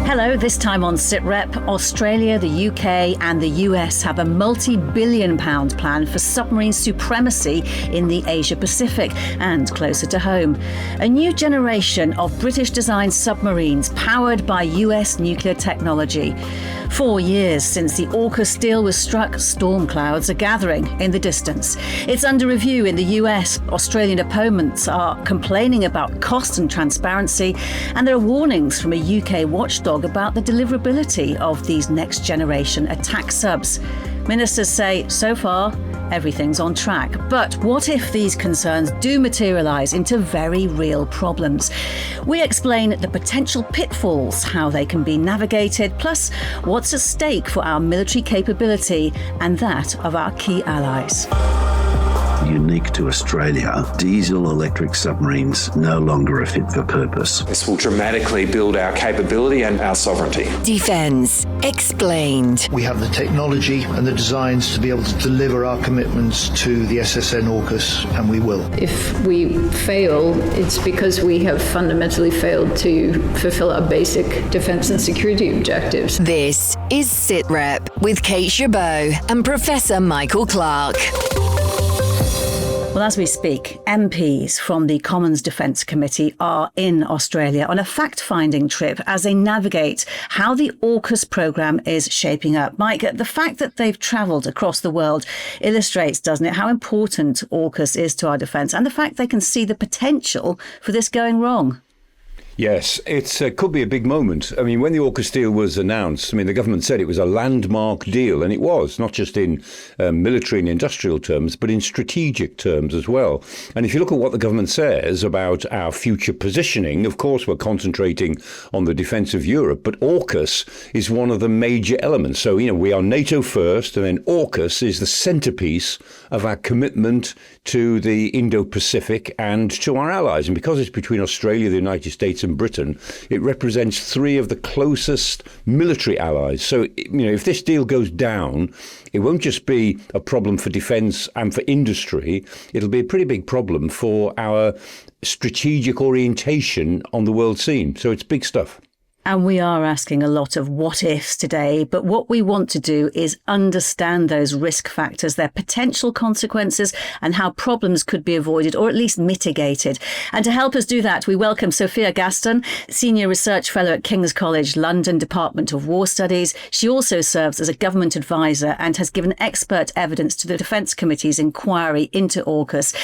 Hello, this time on Sitrep, Australia, the UK and the US have a multi-billion-pound plan for submarine supremacy in the Asia-Pacific and closer to home. A new generation of British-designed submarines powered by US nuclear technology. 4 years since the AUKUS deal was struck, storm clouds are gathering in the distance. It's under review in the US. Australian opponents are complaining about cost and transparency, and there are warnings from a UK watchdog about the deliverability of these next-generation attack subs. Ministers say, so far, everything's on track. But what if these concerns do materialise into very real problems? We explain the potential pitfalls, how they can be navigated, plus what's at stake for our military capability and that of our key allies. Unique to Australia, diesel-electric submarines no longer are fit for purpose. This will dramatically build our capability and our sovereignty. Defence Explained. We have the technology and the designs to be able to deliver our commitments to the SSN AUKUS, and we will. If we fail, it's because we have fundamentally failed to fulfil our basic defence and security objectives. This is Sitrep with Kate Gerbeau and Professor Michael Clarke. Well, as we speak, MPs from the Commons Defence Committee are in Australia on a fact-finding trip as they navigate how the AUKUS programme is shaping up. Mike, the fact that they've travelled across the world illustrates, doesn't it, how important AUKUS is to our defence and the fact they can see the potential for this going wrong. Yes, it could be a big moment. I mean, when the AUKUS deal was announced, the government said it was a landmark deal, and it was, not just in military and industrial terms, but in strategic terms as well. And if you look at what the government says about our future positioning, of course, we're concentrating on the defence of Europe, but AUKUS is one of the major elements. So, we are NATO first, and then AUKUS is the centrepiece of our commitment to the Indo-Pacific and to our allies. And because it's between Australia, the United States and Britain, it represents three of the closest military allies. So, if this deal goes down, it won't just be a problem for defence and for industry. It'll be a pretty big problem for our strategic orientation on the world scene. So it's big stuff. And we are asking a lot of what ifs today, but what we want to do is understand those risk factors, their potential consequences and how problems could be avoided or at least mitigated. And to help us do that, we welcome Sophia Gaston, Senior Research Fellow at King's College London, Department of War Studies. She also serves as a government advisor and has given expert evidence to the Defence Committee's inquiry into AUKUS.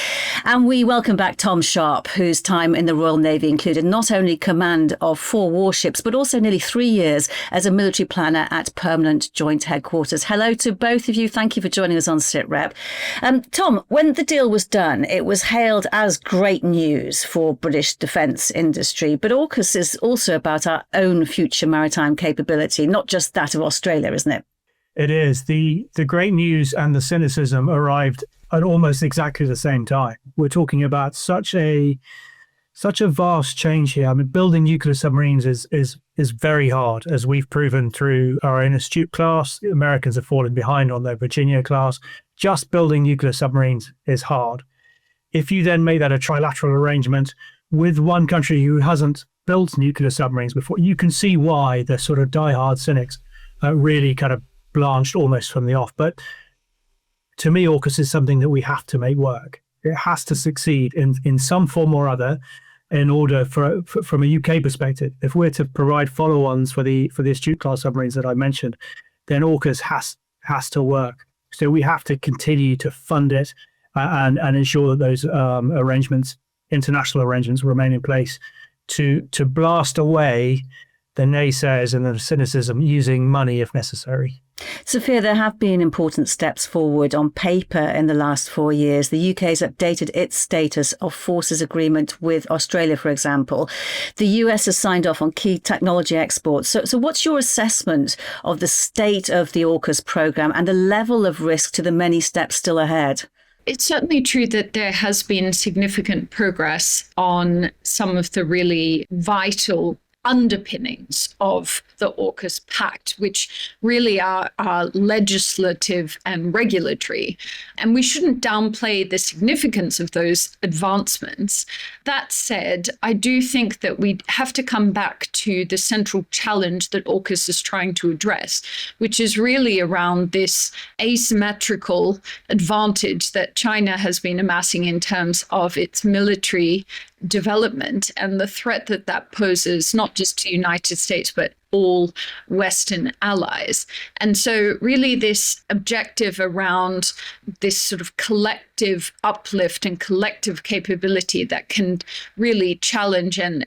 And we welcome back Tom Sharpe, whose time in the Royal Navy included not only command of 4 warships, but also nearly 3 years as a military planner at Permanent Joint Headquarters. Hello to both of you. Thank you for joining us on Sitrep. Tom, when the deal was done, it was hailed as great news for British defence industry. But AUKUS is also about our own future maritime capability, not just that of Australia, isn't it? It is. The great news and the cynicism arrived at almost exactly the same time. We're talking about such a vast change here. Building nuclear submarines is very hard, as we've proven through our own Astute class. The Americans have fallen behind on their Virginia class. Just building nuclear submarines is hard. If you then make that a trilateral arrangement with one country who hasn't built nuclear submarines before, you can see why the sort of diehard cynics really kind of blanched almost from the off. But to me, AUKUS is something that we have to make work. It has to succeed in some form or other in order for from a UK perspective. If we're to provide follow-ons for the Astute class submarines that I mentioned, then AUKUS has to work. So we have to continue to fund it and ensure that those international arrangements remain in place to blast away the naysayers and the cynicism using money if necessary. Sophia, there have been important steps forward on paper in the last 4 years. The UK has updated its status of forces agreement with Australia, for example. The US has signed off on key technology exports. So what's your assessment of the state of the AUKUS programme and the level of risk to the many steps still ahead? It's certainly true that there has been significant progress on some of the really vital underpinnings of the AUKUS Pact, which really are legislative and regulatory. And we shouldn't downplay the significance of those advancements. That said, I do think that we have to come back to the central challenge that AUKUS is trying to address, which is really around this asymmetrical advantage that China has been amassing in terms of its military development and the threat that that poses, not just to the United States, but all Western allies. And so really this objective around this sort of collective uplift and collective capability that can really challenge and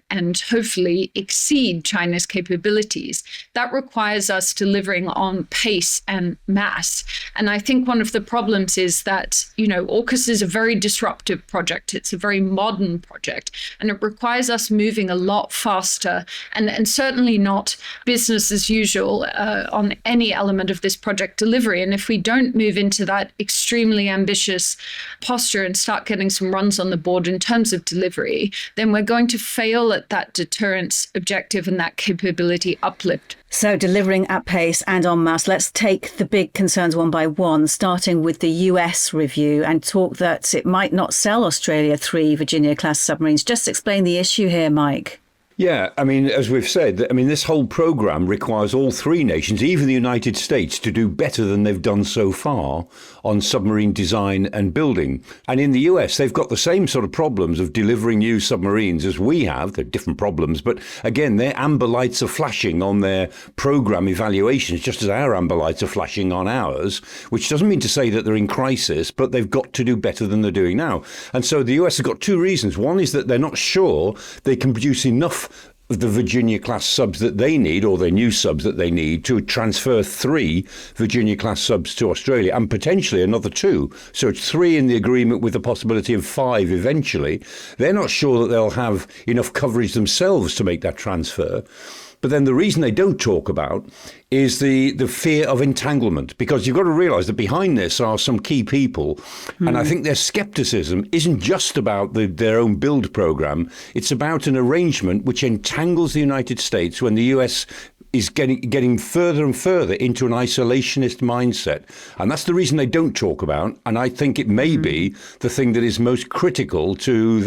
hopefully exceed China's capabilities, that requires us delivering on pace and mass. And I think one of the problems is that, AUKUS is a very disruptive project. It's a very modern project, and it requires us moving a lot faster and certainly not business as usual on any element of this project delivery. And if we don't move into that extremely ambitious posture and start getting some runs on the board in terms of delivery, then we're going to fail at that deterrence objective and that capability uplift. So delivering at pace and en masse. Let's take the big concerns one by one, starting with the US review and talk that it might not sell Australia 3 Virginia-class submarines. Just explain the issue here, Mike. Yeah, as we've said, this whole programme requires all three nations, even the United States, to do better than they've done so far on submarine design and building. And in the US, they've got the same sort of problems of delivering new submarines as we have. They're different problems, but again, their amber lights are flashing on their programme evaluations, just as our amber lights are flashing on ours, which doesn't mean to say that they're in crisis, but they've got to do better than they're doing now. And so the US has got two reasons. One is that they're not sure they can produce enough of the Virginia-class subs that they need, or their new subs that they need, to transfer 3 Virginia-class subs to Australia and potentially another 2. So it's 3 in the agreement with the possibility of 5 eventually. They're not sure that they'll have enough coverage themselves to make that transfer. But then the reason they don't talk about is the fear of entanglement, because you've got to realise that behind this are some key people. And I think their scepticism isn't just about their own build programme. It's about an arrangement which entangles the United States when the US is getting further and further into an isolationist mindset. And that's the reason they don't talk about. And I think it may be the thing that is most critical to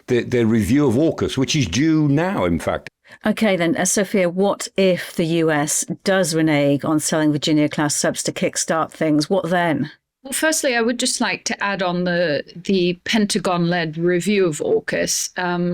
their review of AUKUS, which is due now, in fact. OK, then, Sophia, what if the US does renege on selling Virginia-class subs to kickstart things? What then? Well, firstly, I would just like to add on the Pentagon-led review of AUKUS.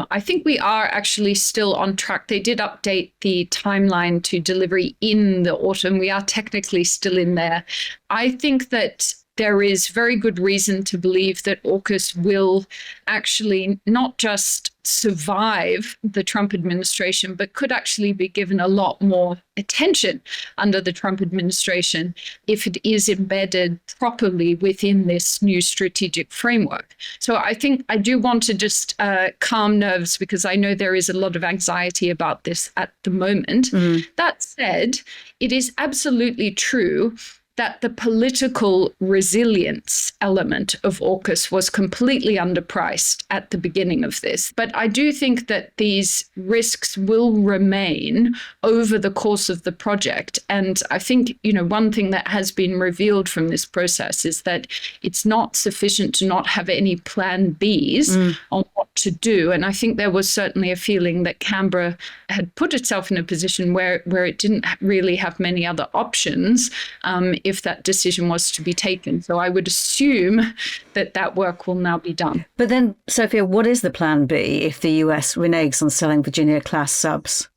I think we are actually still on track. They did update the timeline to delivery in the autumn. We are technically still in there. I think that there is very good reason to believe that AUKUS will actually not just survive the Trump administration, but could actually be given a lot more attention under the Trump administration if it is embedded properly within this new strategic framework. So I think I do want to just calm nerves, because I know there is a lot of anxiety about this at the moment. That said, it is absolutely true that the political resilience element of AUKUS was completely underpriced at the beginning of this. But I do think that these risks will remain over the course of the project. And I think, one thing that has been revealed from this process is that it's not sufficient to not have any plan Bs on what to do. And I think there was certainly a feeling that Canberra had put itself in a position where it didn't really have many other options if that decision was to be taken. So I would assume that work will now be done. But then, Sophia, what is the plan B if the US reneges on selling Virginia-class subs?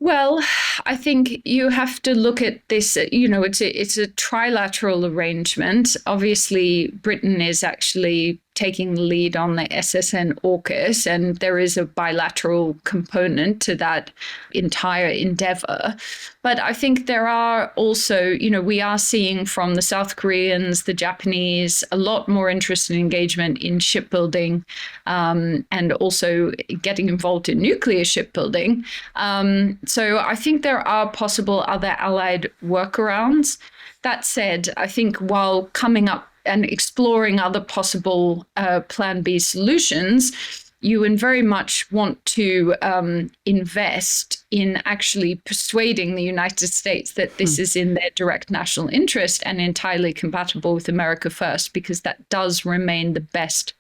Well, I think you have to look at this, it's a trilateral arrangement. Obviously, Britain is actually taking the lead on the SSN AUKUS, and there is a bilateral component to that entire endeavor. But I think there are also, we are seeing from the South Koreans, the Japanese, a lot more interest and engagement in shipbuilding and also getting involved in nuclear shipbuilding. So I think there are possible other allied workarounds. That said, I think while coming up and exploring other possible Plan B solutions, you would very much want to invest in actually persuading the United States that this is in their direct national interest and entirely compatible with America First, because that does remain the best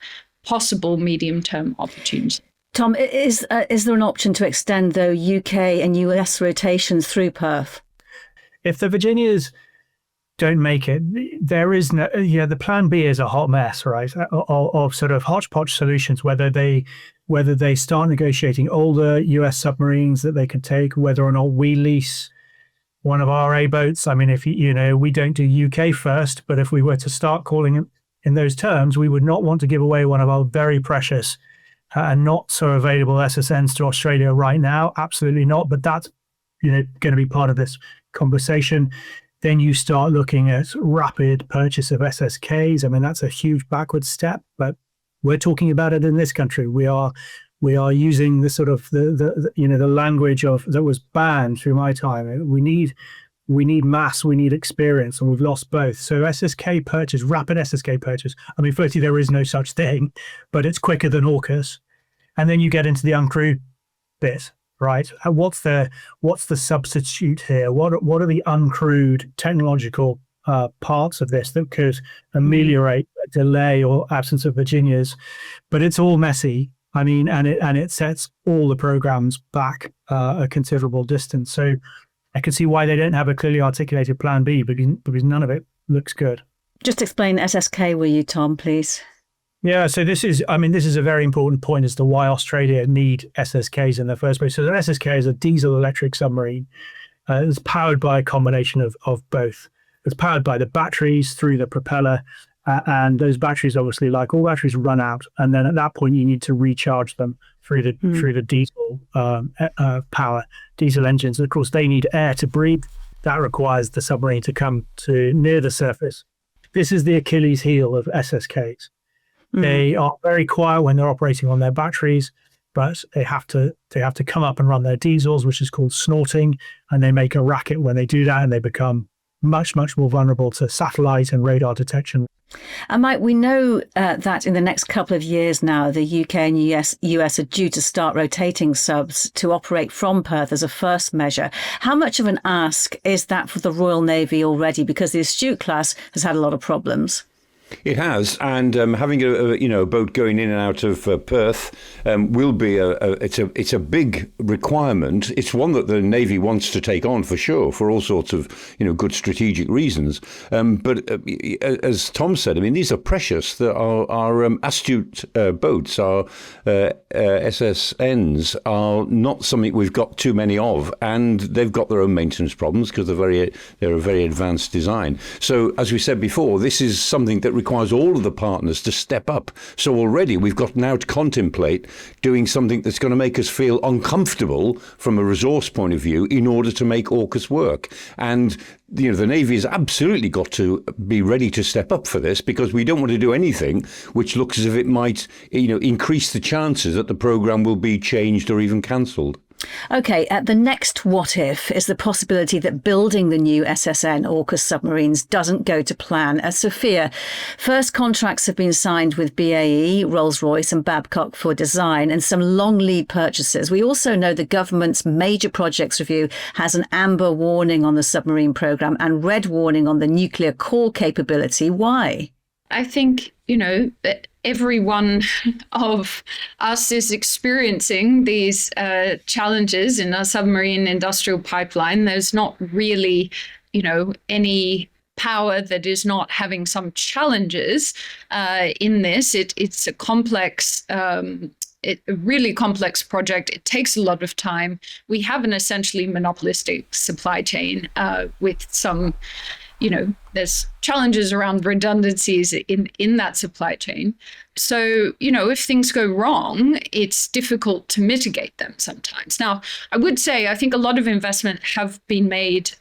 possible medium-term opportunity. Tom, is there an option to extend, though, UK and US rotations through Perth? If the Virginias don't make it, there is no, the plan B is a hot mess, right? Of sort of hodgepodge solutions, whether they start negotiating older US submarines that they can take, whether or not we lease one of our A boats. I mean, if we don't do UK first, but if we were to start calling it in those terms, we would not want to give away one of our very precious and not so available SSNs to Australia right now. Absolutely not. But that's going to be part of this conversation. Then you start looking at rapid purchase of SSKs. I mean, that's a huge backward step, but we're talking about it in this country. We are using the sort of the language of that was banned through my time. We need mass, we need experience, and we've lost both. So SSK purchase, rapid SSK purchase. I mean, firstly, there is no such thing, but it's quicker than AUKUS. And then you get into the uncrewed bit. Right. What's the substitute here? What are the uncrewed technological parts of this that could ameliorate a delay or absence of Virginias? But it's all messy. I mean, and it sets all the programs back a considerable distance. So I can see why they don't have a clearly articulated plan B, because none of it looks good. Just explain SSK, will you, Tom, please? Yeah, so this is a very important point as to why Australia need SSKs in the first place. So an SSK is a diesel electric submarine. It's powered by a combination of both. It's powered by the batteries through the propeller, and those batteries, obviously, like all batteries, run out. And then at that point, you need to recharge them through the diesel power, diesel engines. And of course, they need air to breathe. That requires the submarine to come to near the surface. This is the Achilles heel of SSKs. They are very quiet when they're operating on their batteries, but they have to come up and run their diesels, which is called snorting, and they make a racket when they do that, and they become much, much more vulnerable to satellite and radar detection. And Mike, we know that in the next couple of years now, the UK and US are due to start rotating subs to operate from Perth as a first measure. How much of an ask is that for the Royal Navy already? Because the Astute class has had a lot of problems. It has, and having a boat going in and out of Perth will be it's a big requirement. It's one that the Navy wants to take on for sure, for all sorts of good strategic reasons. But as Tom said, I mean, these are precious. Our Astute boats, our SSNs, are not something we've got too many of, and they've got their own maintenance problems because they're a very advanced design. So, as we said before, this is something that requires all of the partners to step up. So already we've got now to contemplate doing something that's going to make us feel uncomfortable from a resource point of view in order to make AUKUS work. And the Navy has absolutely got to be ready to step up for this, because we don't want to do anything which looks as if it might increase the chances that the programme will be changed or even cancelled. OK, the next what if is the possibility that building the new SSN AUKUS submarines doesn't go to plan. Sophia, first contracts have been signed with BAE, Rolls-Royce and Babcock for design, and some long lead purchases. We also know the government's major projects review has an amber warning on the submarine programme and red warning on the nuclear core capability. Why? I think, that every one of us is experiencing these challenges in our submarine industrial pipeline. There's not really, any power that is not having some challenges in this. It's a complex, a really complex project. It takes a lot of time. We have an essentially monopolistic supply chain with some there's challenges around redundancies in that supply chain. So, if things go wrong, it's difficult to mitigate them sometimes. Now, I would say I think a lot of investment have been made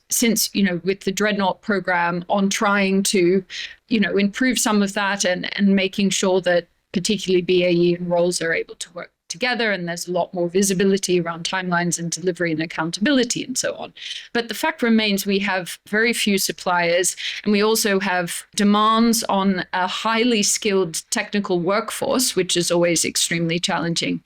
since, with the Dreadnought program on trying to, improve some of that and making sure that particularly BAE and Rolls are able to work together, and there's a lot more visibility around timelines and delivery and accountability and so on. But the fact remains we have very few suppliers, and we also have demands on a highly skilled technical workforce, which is always extremely challenging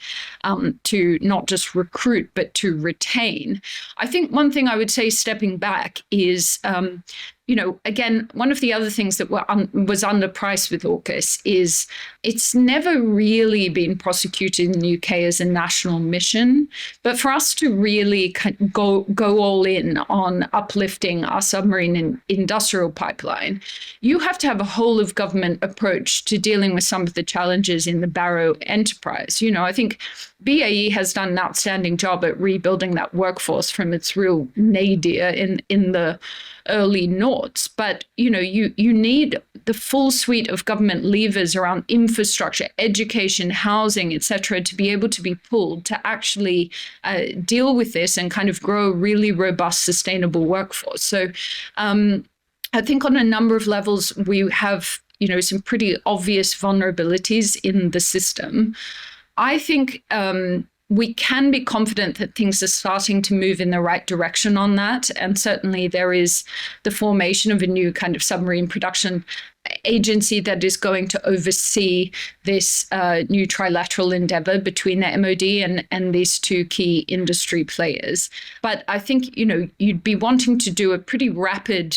to not just recruit, but to retain. I think one thing I would say stepping back is, again, one of the other things that was underpriced with AUKUS is it's never really been prosecuted in the UK as a national mission. But for us to really go all in on uplifting our submarine and industrial pipeline, you have to have a whole of government approach to dealing with some of the challenges in the Barrow enterprise. I think BAE has done an outstanding job at rebuilding that workforce from its real nadir in the early noughts. But, you need the full suite of government levers around infrastructure, education, housing, et cetera, to be able to be pulled to actually deal with this and kind of grow a really robust, sustainable workforce. So I think on a number of levels, we have, some pretty obvious vulnerabilities in the system. I think we can be confident that things are starting to move in the right direction on that. And certainly there is the formation of a new kind of submarine production agency that is going to oversee this new trilateral endeavor between the MOD and these two key industry players. But I think, you'd be wanting to do a pretty rapid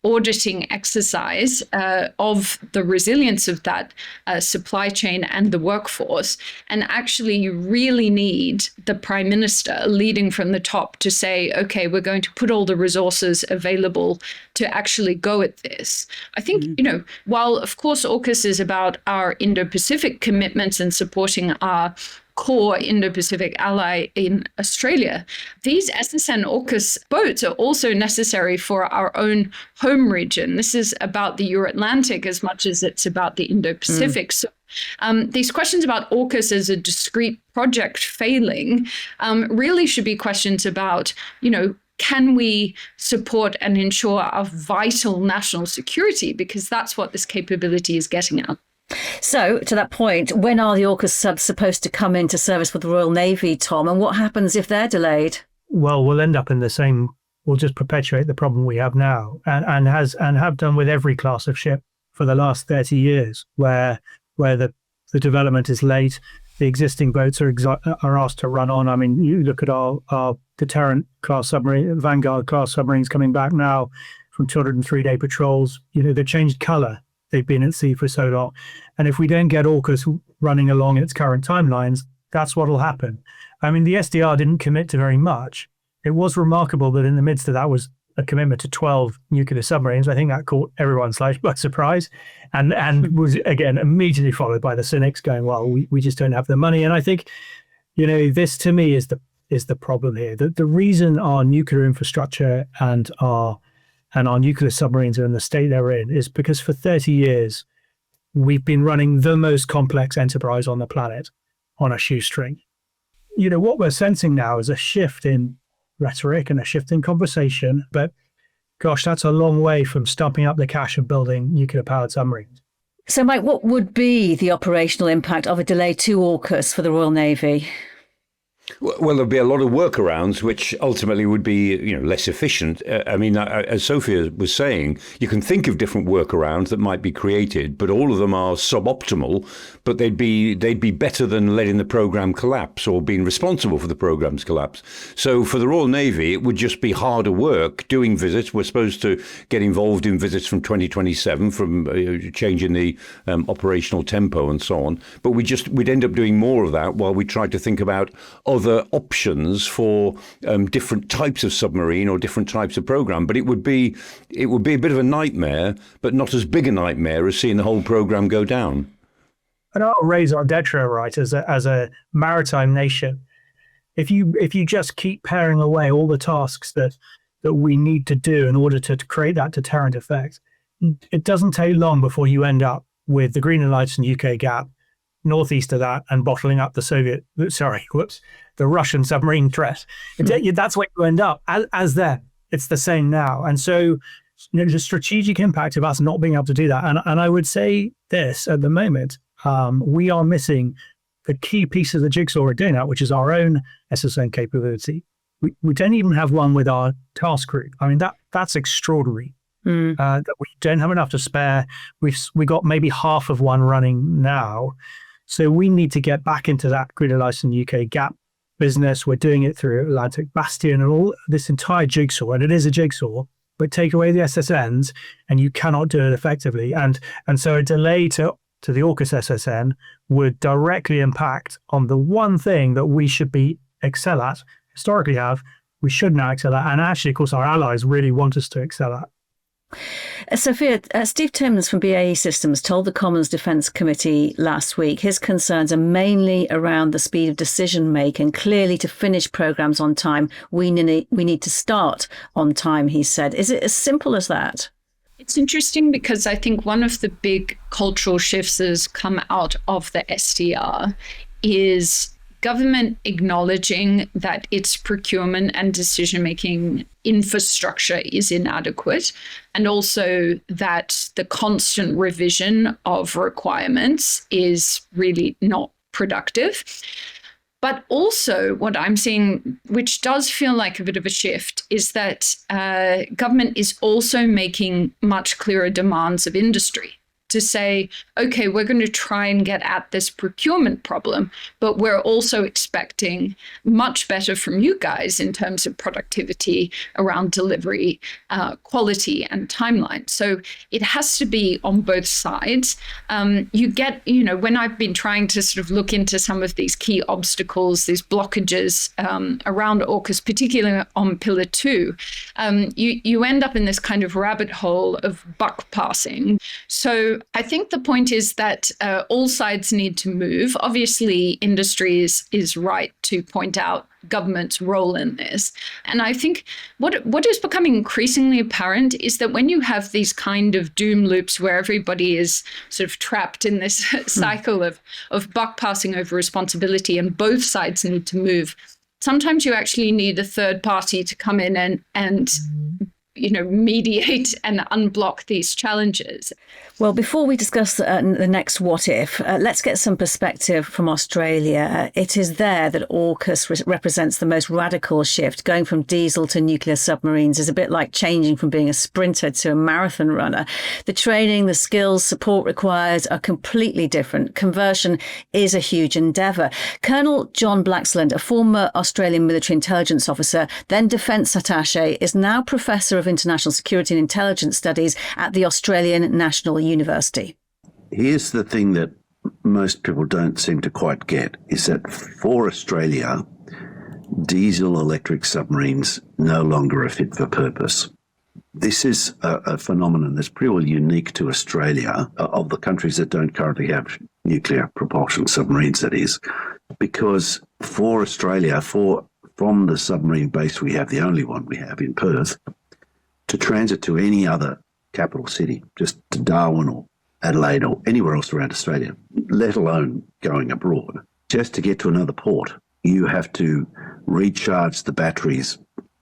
auditing exercise of the resilience of that supply chain and the workforce. And actually, you really need the Prime Minister leading from the top to say, okay, we're going to put all the resources available to actually go at this. I think, while of course AUKUS is about our Indo-Pacific commitments and supporting our core Indo-Pacific ally in Australia, these SSN AUKUS boats are also necessary for our own home region. This is about the Euro-Atlantic as much as it's about the Indo-Pacific. So these questions about AUKUS as a discrete project failing really should be questions about, can we support and ensure our vital national security? Because that's what this capability is getting at. So, to that point, when are the AUKUS subs supposed to come into service with the Royal Navy, Tom? And what happens if they're delayed? Well, we'll end up in the same. We'll just perpetuate the problem we have now, and have done with every class of ship for the last 30 years, where the development is late. The existing boats are asked to run on. I mean, you look at our deterrent class submarine, Vanguard class submarines coming back now from 203-day patrols. They changed colour. They've been at sea for so long. And if we don't get AUKUS running along its current timelines, that's what will happen. I mean, the SDR didn't commit to very much. It was remarkable that in the midst of that was a commitment to 12 nuclear submarines. I think that caught everyone slightly by surprise and was, again, immediately followed by the cynics going, well, we just don't have the money. And I think, this to me is the problem here. The reason our nuclear infrastructure and our nuclear submarines are in the state they're in is because for 30 years, we've been running the most complex enterprise on the planet on a shoestring. What we're sensing now is a shift in rhetoric and a shift in conversation. But gosh, that's a long way from stumping up the cash and building nuclear-powered submarines. So, Mike, what would be the operational impact of a delay to AUKUS for the Royal Navy? Well, there'll be a lot of workarounds, which ultimately would be, less efficient. As Sophia was saying, you can think of different workarounds that might be created, but all of them are suboptimal. But they'd be better than letting the program collapse or being responsible for the program's collapse. So for the Royal Navy, it would just be harder work doing visits. We're supposed to get involved in visits from 2027, from changing the operational tempo and so on. But we'd end up doing more of that while we try to think about other options for different types of submarine or different types of program. But it would be a bit of a nightmare, but not as big a nightmare as seeing the whole program go down. And I'll raise our detra, right, as a maritime nation. If you just keep paring away all the tasks that we need to do in order to create that deterrent effect, it doesn't take long before you end up with the Greenland Lights and UK Gap, northeast of that, and bottling up the Russian submarine threat. That's where you end up as there. It's the same now. And so the strategic impact of us not being able to do that. And I would say this at the moment, we are missing the key piece of the jigsaw we're doing that, which is our own SSN capability. We don't even have one with our task group. I mean, that's extraordinary. That we don't have enough to spare. We got maybe half of one running now. So we need to get back into that Grid Alliance UK gap business. We're doing it through Atlantic Bastion and all this entire jigsaw, and it is a jigsaw, but take away the SSNs and you cannot do it effectively. And so a delay to the AUKUS SSN would directly impact on the one thing that we should be excel at, historically we should now excel at, and actually, of course, our allies really want us to excel at. Sophia, Steve Timms from BAE Systems told the Commons Defence Committee last week his concerns are mainly around the speed of decision making. Clearly, to finish programmes on time, we need to start on time, he said. Is it as simple as that? It's interesting because I think one of the big cultural shifts that has come out of the SDR is government acknowledging that its procurement and decision-making infrastructure is inadequate, and also that the constant revision of requirements is really not productive. But also what I'm seeing, which does feel like a bit of a shift, is that government is also making much clearer demands of industry to say, okay, we're going to try and get at this procurement problem, but we're also expecting much better from you guys in terms of productivity around delivery, quality and timeline. So it has to be on both sides. You get, when I've been trying to sort of look into some of these key obstacles, these blockages around AUKUS, particularly on Pillar 2, you end up in this kind of rabbit hole of buck passing. So I think the point is that all sides need to move. Obviously, industry is right to point out government's role in this. And I think what is becoming increasingly apparent is that when you have these kind of doom loops where everybody is sort of trapped in this cycle of buck passing over responsibility and both sides need to move, sometimes you actually need a third party to come in and mediate and unblock these challenges. Well, before we discuss the next what if, let's get some perspective from Australia. It is there that AUKUS represents the most radical shift. Going from diesel to nuclear submarines is a bit like changing from being a sprinter to a marathon runner. The training, the skills, support required are completely different. Conversion is a huge endeavour. Colonel John Blaxland, a former Australian military intelligence officer, then defence attaché, is now Professor of International Security and Intelligence Studies at the Australian National University. Here's the thing that most people don't seem to quite get, is that for Australia, diesel electric submarines no longer are fit for purpose. This is a phenomenon that's pretty well unique to Australia, of the countries that don't currently have nuclear propulsion submarines, that is, because for Australia, from the submarine base we have, the only one we have in Perth, to transit to any other capital city, just to Darwin or Adelaide or anywhere else around Australia, let alone going abroad, just to get to another port, you have to recharge the batteries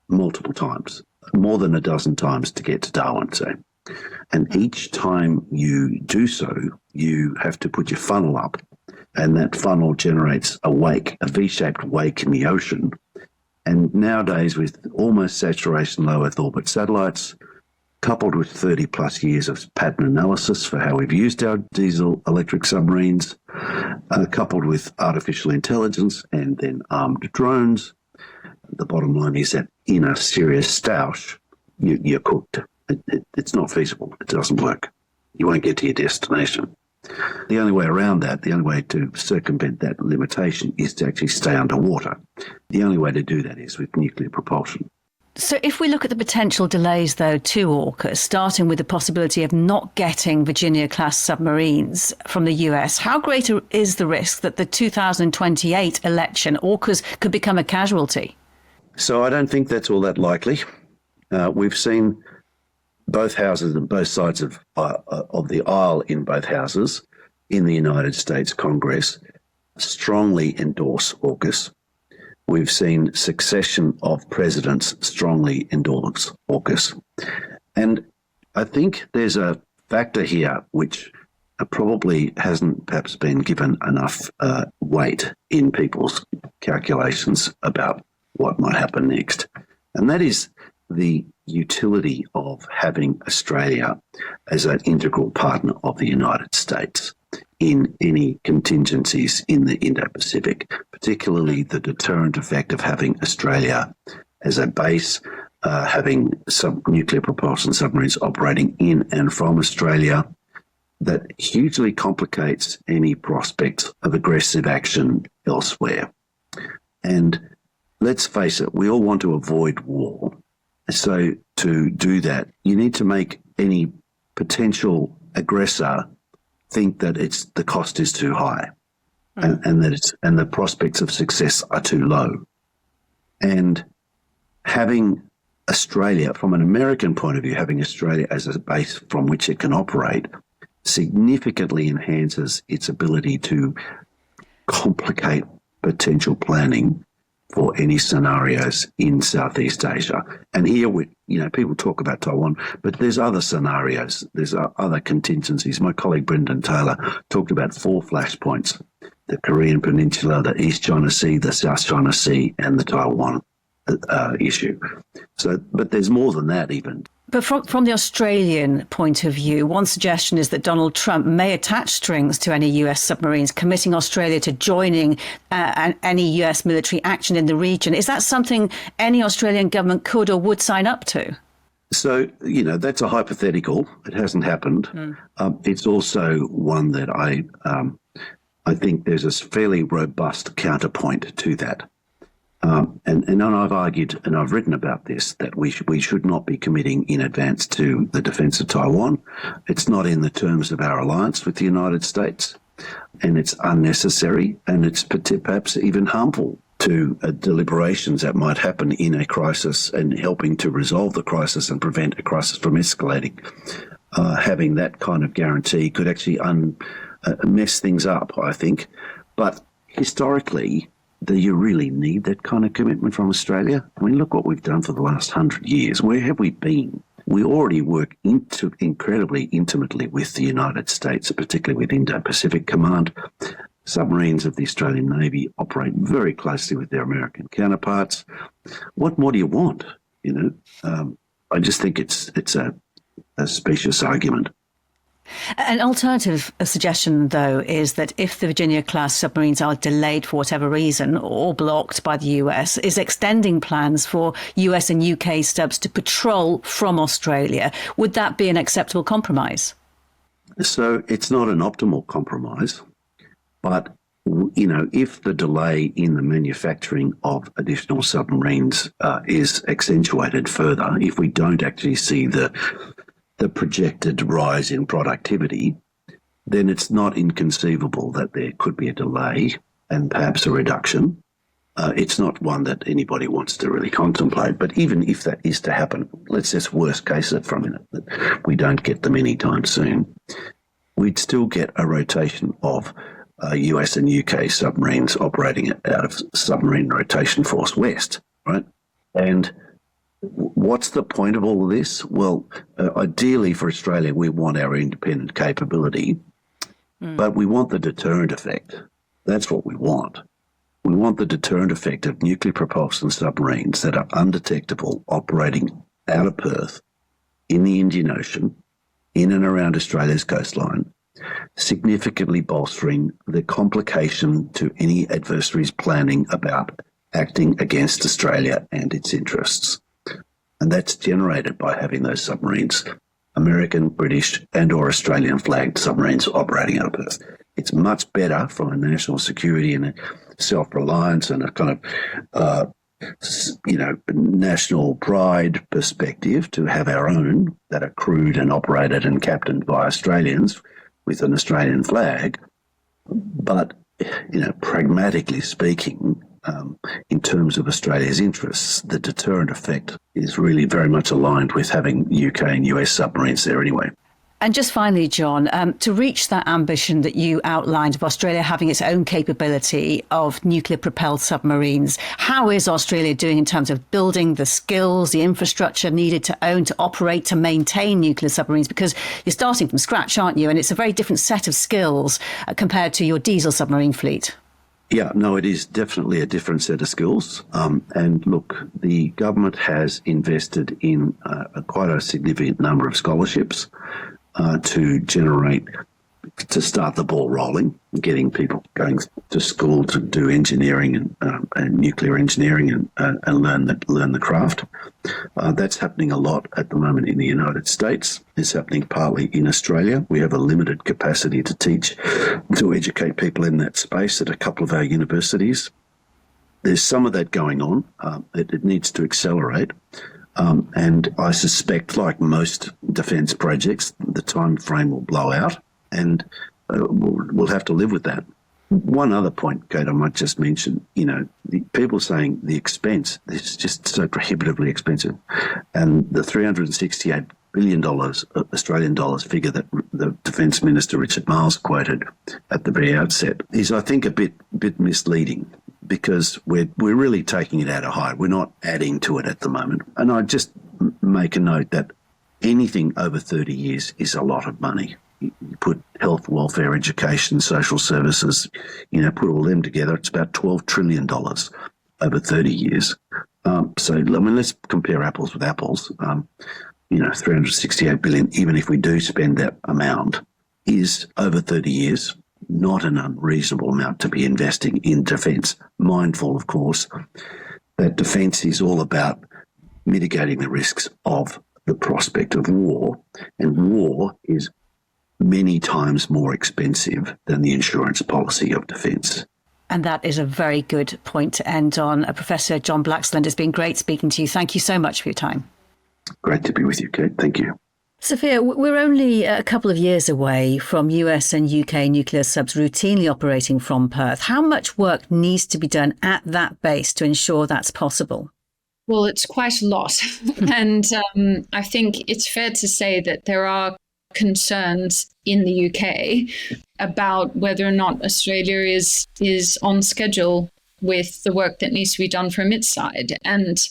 multiple times, more than a dozen times to get to Darwin, say. And each time you do so, you have to put your funnel up, and that funnel generates a wake, a V-shaped wake in the ocean. And nowadays, with almost saturation low Earth orbit satellites, coupled with 30 plus years of pattern analysis for how we've used our diesel electric submarines, coupled with artificial intelligence and then armed drones, the bottom line is that in a serious stoush, you're cooked. It's not feasible. It doesn't work. You won't get to your destination. The only way around that, the only way to circumvent that limitation is to actually stay underwater. The only way to do that is with nuclear propulsion. So if we look at the potential delays, though, to AUKUS, starting with the possibility of not getting Virginia-class submarines from the US, how great is the risk that the 2028 election, AUKUS could become a casualty? So I don't think that's all that likely. We've seen both houses and both sides of the aisle in both houses in the United States Congress strongly endorse AUKUS. We've seen succession of presidents strongly endorse AUKUS. And I think there's a factor here which probably hasn't perhaps been given enough weight in people's calculations about what might happen next. And that is the utility of having Australia as an integral partner of the United States in any contingencies in the Indo-Pacific, particularly the deterrent effect of having Australia as a base, having some nuclear propulsion submarines operating in and from Australia. That hugely complicates any prospects of aggressive action elsewhere. And let's face it, we all want to avoid war. So to do that, you need to make any potential aggressor think that the cost is too high, and the prospects of success are too low. And having Australia, from an American point of view, having Australia as a base from which it can operate significantly enhances its ability to complicate potential planning for any scenarios in Southeast Asia. And here, people talk about Taiwan, but there's other scenarios. There's other contingencies. My colleague Brendan Taylor talked about 4 flashpoints: the Korean Peninsula, the East China Sea, the South China Sea, and the Taiwan issue. So, but there's more than that even. But from the Australian point of view, one suggestion is that Donald Trump may attach strings to any US submarines, committing Australia to joining any US military action in the region. Is that something any Australian government could or would sign up to? So, that's a hypothetical. It hasn't happened. It's also one that I think there's a fairly robust counterpoint to that. And I've argued and I've written about this, that we should not be committing in advance to the defence of Taiwan. It's not in the terms of our alliance with the United States, and it's unnecessary, and it's perhaps even harmful to deliberations that might happen in a crisis and helping to resolve the crisis and prevent a crisis from escalating. Having that kind of guarantee could actually mess things up, I think. But historically, do you really need that kind of commitment from Australia? I mean, look what we've done for the last 100 years. Where have we been? We already work incredibly intimately with the United States, particularly with Indo-Pacific Command. Submarines of the Australian Navy operate very closely with their American counterparts. What more do you want? I just think it's a specious argument. An alternative suggestion, though, is that if the Virginia-class submarines are delayed for whatever reason or blocked by the US, is extending plans for US and UK subs to patrol from Australia. Would that be an acceptable compromise? So it's not an optimal compromise, but if the delay in the manufacturing of additional submarines is accentuated further, if we don't actually see the projected rise in productivity, then it's not inconceivable that there could be a delay and perhaps a reduction. It's not one that anybody wants to really contemplate, but even if that is to happen, let's just worst case it for a minute, that we don't get them anytime soon. We'd still get a rotation of US and UK submarines operating out of Submarine Rotation Force West, right? And what's the point of all of this? Well, ideally for Australia, we want our independent capability, but we want the deterrent effect. That's what we want. We want the deterrent effect of nuclear propulsion submarines that are undetectable, operating out of Perth, in the Indian Ocean, in and around Australia's coastline, significantly bolstering the complication to any adversary's planning about acting against Australia and its interests. And that's generated by having those submarines, American, British and or Australian flagged submarines operating out of Perth. It's much better from a national security and a self-reliance and a kind of, national pride perspective to have our own that are crewed and operated and captained by Australians with an Australian flag. But, pragmatically speaking, in terms of Australia's interests, the deterrent effect is really very much aligned with having UK and US submarines there anyway. And just finally, John, to reach that ambition that you outlined of Australia having its own capability of nuclear-propelled submarines, how is Australia doing in terms of building the skills, the infrastructure needed to own, to operate, to maintain nuclear submarines? Because you're starting from scratch, aren't you? And it's a very different set of skills compared to your diesel submarine fleet. Yeah, no, it is definitely a different set of skills. And look, the government has invested in quite a significant number of scholarships to start the ball rolling, getting people going to school to do engineering and nuclear engineering and learn the craft. That's happening a lot at the moment in the United States. It's happening partly in Australia. We have a limited capacity to educate people in that space at a couple of our universities. There's some of that going on. It needs to accelerate. And I suspect, like most defence projects, the time frame will blow out, and we'll have to live with that. One other point, Kate, I might just mention, people saying the expense is just so prohibitively expensive. And the $368 billion Australian dollars figure that the Defence Minister Richard Marles quoted at the very outset is, I think, a bit misleading, because we're really taking it out of height. We're not adding to it at the moment. And I just make a note that anything over 30 years is a lot of money. You put health, welfare, education, social services, put all them together, it's about $12 trillion over 30 years. So, let's compare apples with apples. 368 billion, even if we do spend that amount, is over 30 years not an unreasonable amount to be investing in defence. Mindful, of course, that defence is all about mitigating the risks of the prospect of war, and war is many times more expensive than the insurance policy of defence. And that is a very good point to end on. Professor John Blaxland, it's been great speaking to you. Thank you so much for your time. Great to be with you, Kate. Thank you. Sophia, we're only a couple of years away from US and UK nuclear subs routinely operating from Perth. How much work needs to be done at that base to ensure that's possible? Well, it's quite a lot. And I think it's fair to say that there are concerns in the UK about whether or not Australia is on schedule with the work that needs to be done from its side. And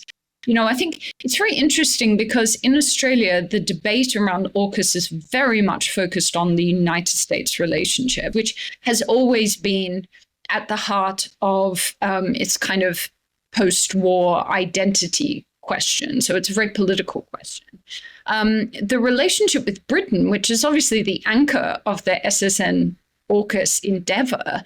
I think it's very interesting because in Australia, the debate around AUKUS is very much focused on the United States relationship, which has always been at the heart of its kind of post-war identity question. So it's a very political question. The relationship with Britain, which is obviously the anchor of the SSN AUKUS endeavour,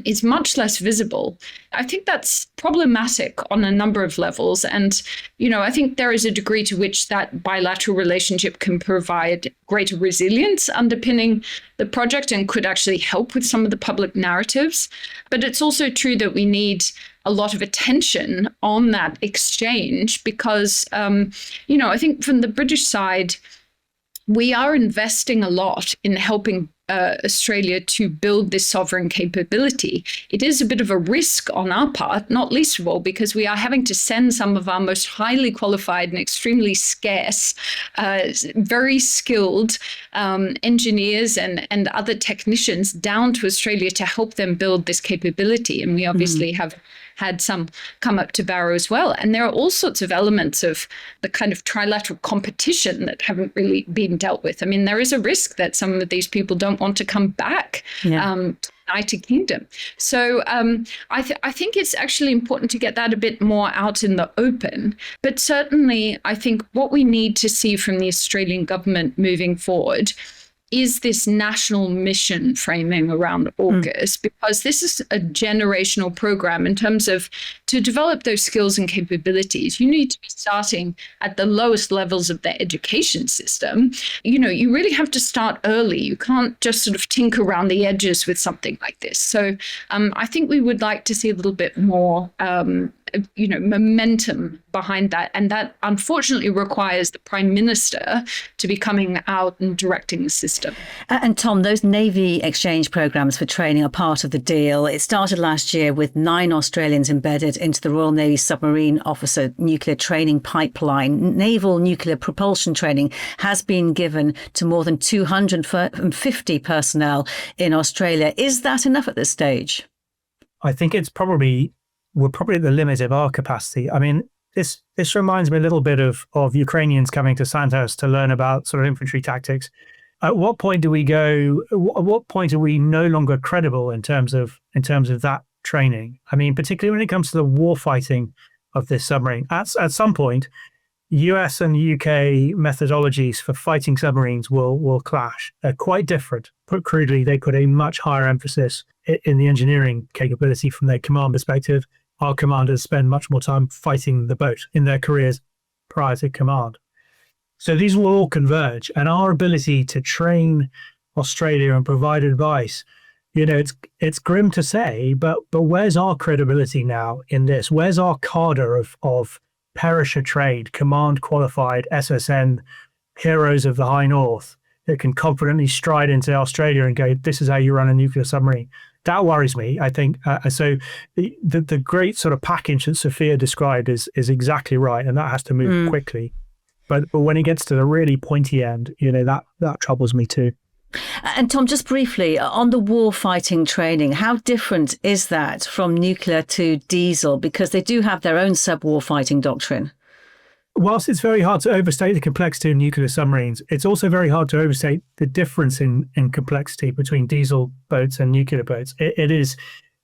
is much less visible. I think that's problematic on a number of levels. And, I think there is a degree to which that bilateral relationship can provide greater resilience underpinning the project and could actually help with some of the public narratives. But it's also true that we need a lot of attention on that exchange because, I think from the British side, we are investing a lot in helping Australia to build this sovereign capability. It is a bit of a risk on our part, not least of all because we are having to send some of our most highly qualified and extremely scarce, very skilled engineers and other technicians down to Australia to help them build this capability. And we obviously have had some come up to Barrow as well. And there are all sorts of elements of the kind of trilateral competition that haven't really been dealt with. I mean, there is a risk that some of these people don't want to come back to the United Kingdom. So I think it's actually important to get that a bit more out in the open. But certainly, I think what we need to see from the Australian government moving forward is this national mission framing around AUKUS, because this is a generational program in terms of to develop those skills and capabilities. You need to be starting at the lowest levels of the education system. You really have to start early. You can't just sort of tinker around the edges with something like this. So I think we would like to see a little bit more momentum behind that. And that unfortunately requires the Prime Minister to be coming out and directing the system. And Tom, those Navy exchange programs for training are part of the deal. It started last year with 9 Australians embedded into the Royal Navy Submarine Officer Nuclear Training Pipeline. Naval nuclear propulsion training has been given to more than 250 personnel in Australia. Is that enough at this stage? I think we're probably at the limit of our capacity. I mean, this reminds me a little bit of Ukrainians coming to Santos to learn about sort of infantry tactics. At what point do we go? At what point are we no longer credible in terms of that training? I mean, particularly when it comes to the war fighting of this submarine. At some point, US and UK methodologies for fighting submarines will clash. They're quite different. Put crudely, they put a much higher emphasis in the engineering capability from their command perspective. Our commanders spend much more time fighting the boat in their careers prior to command. So these will all converge, and our ability to train Australia and provide advice, it's grim to say, but where's our credibility now in this? Where's our cadre of perisher trained, command qualified SSN heroes of the High North that can confidently stride into Australia and go, this is how you run a nuclear submarine? That worries me, I think. So the great sort of package that Sophia described is exactly right, and that has to move quickly. But when it gets to the really pointy end, that troubles me too. And Tom, just briefly, on the war fighting training, how different is that from nuclear to diesel? Because they do have their own sub-war fighting doctrine. Whilst it's very hard to overstate the complexity of nuclear submarines, it's also very hard to overstate the difference in complexity between diesel boats and nuclear boats.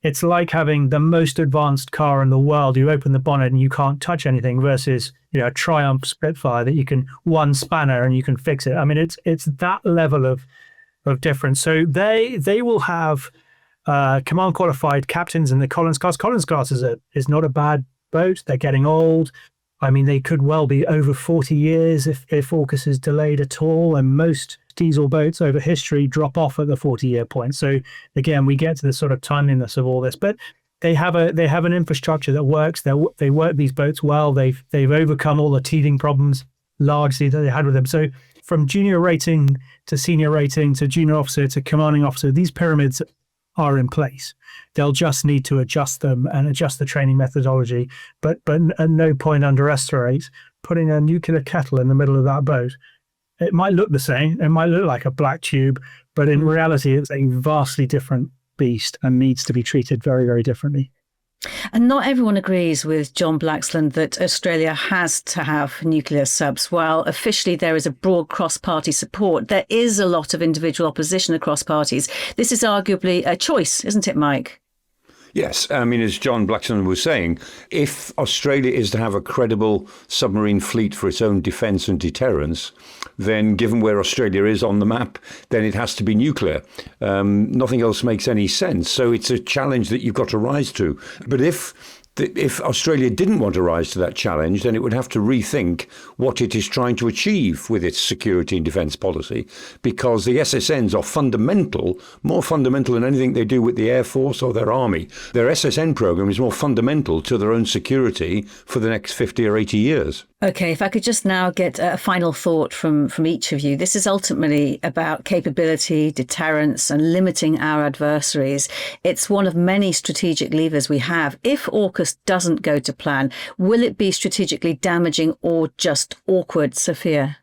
It's like having the most advanced car in the world. You open the bonnet and you can't touch anything versus, a Triumph Spitfire that you can one spanner and you can fix it. I mean, it's that level of difference. So they will have command qualified captains in the Collins class. Collins class is not a bad boat. They're getting old. I mean, they could well be over 40 years if AUKUS is delayed at all, and most diesel boats over history drop off at the 40-year point. So again, we get to the sort of timeliness of all this, but they have an infrastructure that works. They work these boats well. They've overcome all the teething problems largely that they had with them. So from junior rating to senior rating to junior officer to commanding officer, these pyramids are in place. They'll just need to adjust them and adjust the training methodology. But at no point underestimate putting a nuclear kettle in the middle of that boat. It might look the same. It might look like a black tube, but in reality, it's a vastly different beast and needs to be treated very, very differently. And not everyone agrees with John Blaxland that Australia has to have nuclear subs. While officially there is a broad cross-party support, there is a lot of individual opposition across parties. This is arguably a choice, isn't it, Mike? Yes. I mean, as John Blaxland was saying, if Australia is to have a credible submarine fleet for its own defence and deterrence, then given where Australia is on the map, then it has to be nuclear. Nothing else makes any sense. So it's a challenge that you've got to rise to. But if Australia didn't want to rise to that challenge, then it would have to rethink what it is trying to achieve with its security and defence policy, because the SSNs are more fundamental than anything they do with the Air Force or their army. Their SSN programme is more fundamental to their own security for the next 50 or 80 years. OK, if I could just now get a final thought from each of you. This is ultimately about capability, deterrence and limiting our adversaries. It's one of many strategic levers we have. If AUKUS doesn't go to plan, will it be strategically damaging or just awkward, Sophia?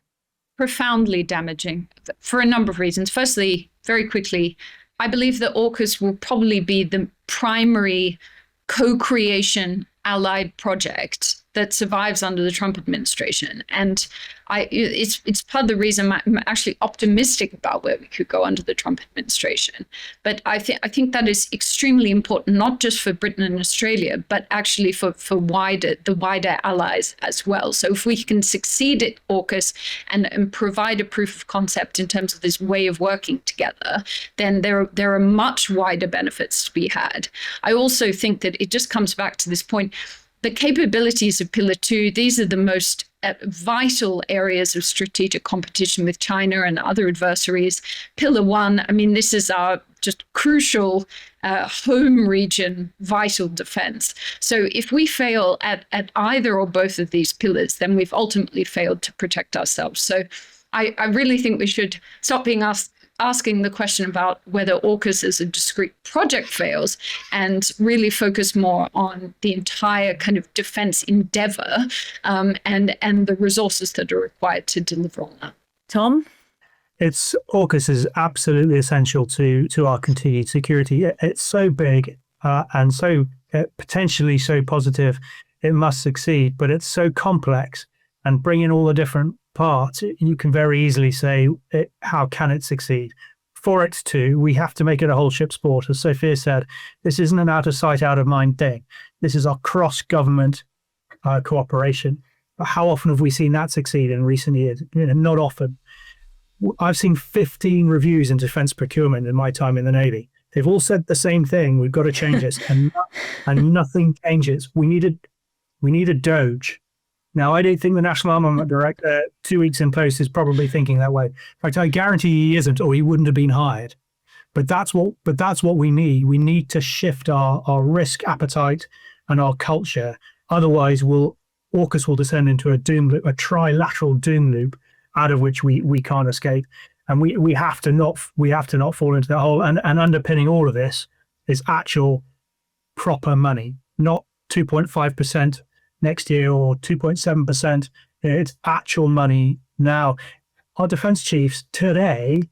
Profoundly damaging for a number of reasons. Firstly, very quickly, I believe that AUKUS will probably be the primary co-creation allied project that survives under the Trump administration. And it's part of the reason I'm actually optimistic about where we could go under the Trump administration. But I think that is extremely important, not just for Britain and Australia, but actually for the wider allies as well. So if we can succeed at AUKUS and provide a proof of concept in terms of this way of working together, then there are much wider benefits to be had. I also think that it just comes back to this point. The capabilities of Pillar 2, these are the most vital areas of strategic competition with China and other adversaries. Pillar 1, I mean, this is our just crucial home region, vital defense. So if we fail at either or both of these pillars, then we've ultimately failed to protect ourselves. So I really think we should stop being asking the question about whether AUKUS as a discrete project fails and really focus more on the entire kind of defense endeavor and the resources that are required to deliver on that. Tom? AUKUS is absolutely essential to our continued security. It's so big and so potentially so positive, it must succeed, but it's so complex, and bringing all the different parts, you can very easily say, how can it succeed? For it to, we have to make it a whole ship sport. As Sophia said, this isn't an out of sight, out of mind thing. This is our cross-government cooperation. But how often have we seen that succeed in recent years? Not often. I've seen 15 reviews in defense procurement in my time in the Navy. They've all said the same thing. We've got to change this, and nothing changes. We need a Doge. Now, I don't think the National Armament Director, 2 weeks in post, is probably thinking that way. In fact, I guarantee he isn't, or he wouldn't have been hired. But that's what we need. We need to shift our risk appetite and our culture. Otherwise, AUKUS will descend into a doom loop, a trilateral doom loop, out of which we can't escape. And we have to not fall into that hole. And underpinning all of this is actual proper money, not 2.5% next year or 2.7%. It's actual money now. Our defense chiefs today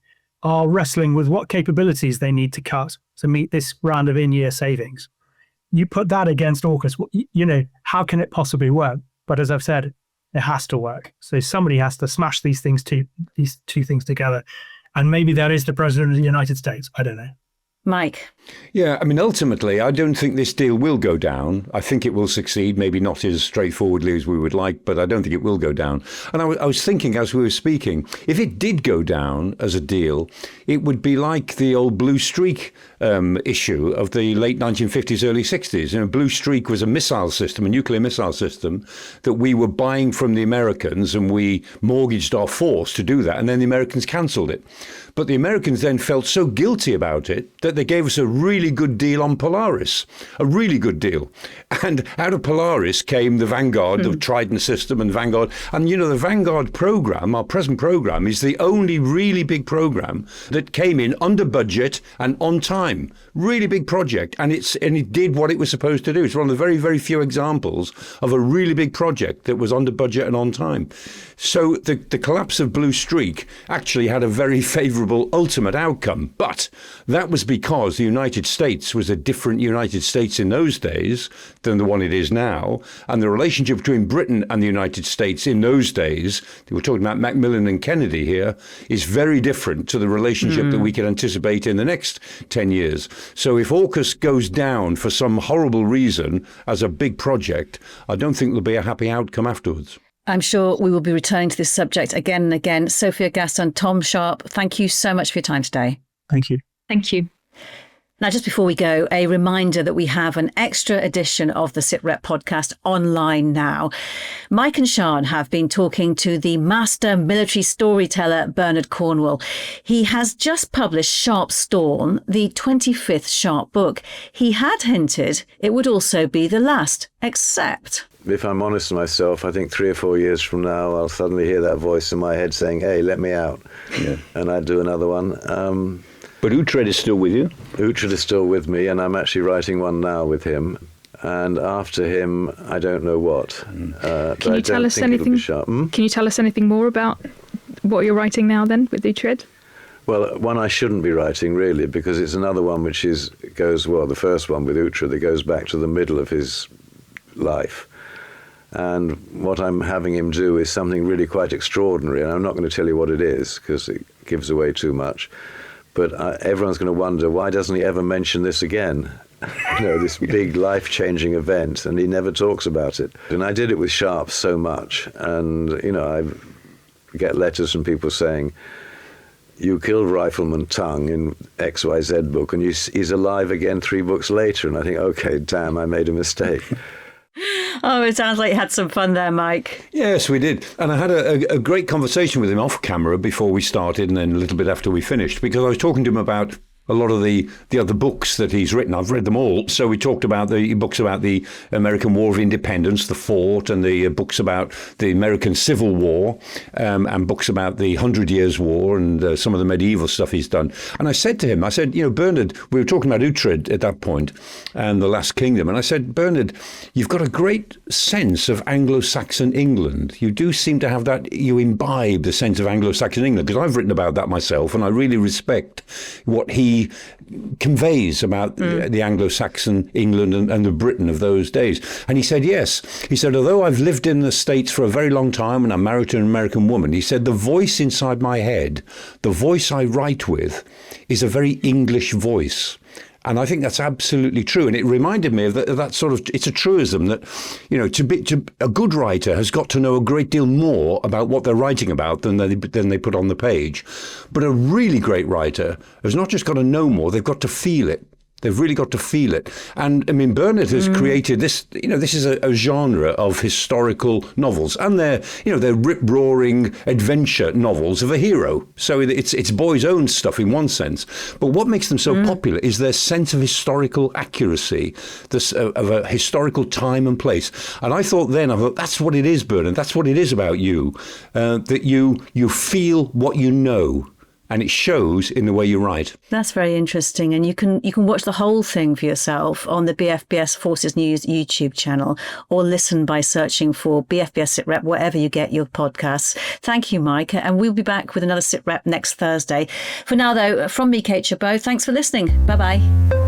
are wrestling with what capabilities they need to cut to meet this round of in-year savings. You put that against AUKUS, how can it possibly work? But as I've said, it has to work. So somebody has to smash these two things together. And maybe that is the President of the United States. I don't know. Mike. Yeah, I mean, ultimately, I don't think this deal will go down. I think it will succeed, maybe not as straightforwardly as we would like, but I don't think it will go down. And I was thinking as we were speaking, if it did go down as a deal, it would be like the old Blue Streak issue of the late 1950s, early 60s. Blue Streak was a missile system, a nuclear missile system that we were buying from the Americans, and we mortgaged our force to do that. And then the Americans cancelled it. But the Americans then felt so guilty about it that they gave us a really good deal on Polaris, a really good deal. And out of Polaris came the Vanguard, the Trident system and Vanguard. And, the Vanguard program, our present program, is the only really big program that came in under budget and on time. Really big project. And it did what it was supposed to do. It's one of the very, very few examples of a really big project that was under budget and on time. So the collapse of Blue Streak actually had a very favourable ultimate outcome. But that was because the United States was a different United States in those days than the one it is now. And the relationship between Britain and the United States in those days, we're talking about Macmillan and Kennedy here, is very different to the relationship that we can anticipate in the next 10 years. So if AUKUS goes down for some horrible reason as a big project, I don't think there'll be a happy outcome afterwards. I'm sure we will be returning to this subject again and again. Sophia Gaston, Tom Sharpe, thank you so much for your time today. Thank you. Thank you. Now, just before we go, a reminder that we have an extra edition of the Sitrep podcast online now. Mike and Sian have been talking to the master military storyteller, Bernard Cornwell. He has just published Sharpe Storm, the 25th Sharpe book. He had hinted it would also be the last, except... If I'm honest with myself, I think 3 or 4 years from now, I'll suddenly hear that voice in my head saying, hey, let me out. Yeah. And I'd do another one. But Uhtred is still with you? Uhtred is still with me, and I'm actually writing one now with him. And after him, I don't know what. Can you tell us anything? Can you tell us anything more about what you're writing now then with Uhtred? Well, one I shouldn't be writing, really, because it's another one which the first one with Uhtred, that goes back to the middle of his life. And what I'm having him do is something really quite extraordinary. And I'm not going to tell you what it is because it gives away too much. But everyone's going to wonder, why doesn't he ever mention this again? This big life-changing event, and he never talks about it. And I did it with Sharpe so much. And, I get letters from people saying, you killed Rifleman Tongue in XYZ book, and he's alive again 3 books later. And I think, okay, damn, I made a mistake. Oh, it sounds like you had some fun there, Mike. Yes, we did. And I had a great conversation with him off camera before we started and then a little bit after we finished, because I was talking to him about a lot of the other books that he's written. I've read them all. So we talked about the books about the American War of Independence, the fort, and the books about the American Civil War, and books about the 100 Years' War and some of the medieval stuff he's done. And I said to him, Bernard, we were talking about Utrecht at that point and the Last Kingdom. And I said, Bernard, you've got a great sense of Anglo-Saxon England. You do seem to have that, you imbibe the sense of Anglo-Saxon England, because I've written about that myself, and I really respect what he conveys about the Anglo-Saxon England and the Britain of those days. And he said, yes. He said, although I've lived in the States for a very long time and I'm married to an American woman, he said, the voice inside my head, the voice I write with, is a very English voice. And I think that's absolutely true. And it reminded me of that sort of, it's a truism that, a good writer has got to know a great deal more about what they're writing about than they put on the page. But a really great writer has not just got to know more, they've got to feel it. They've really got to feel it. And I mean, Bernard has created this, this is a genre of historical novels, and they're rip-roaring adventure novels of a hero. So it's boys' own stuff in one sense. But what makes them so popular is their sense of historical accuracy, of a historical time and place. And I thought that's what it is, Bernard. That's what it is about you, that you feel what you know. And it shows in the way you write. That's very interesting. And you can watch the whole thing for yourself on the BFBS Forces News YouTube channel, or listen by searching for BFBS Sitrep wherever you get your podcasts. Thank you, Mike. And we'll be back with another Sitrep next Thursday. For now, though, from me, Kate Gerbeau, thanks for listening. Bye-bye.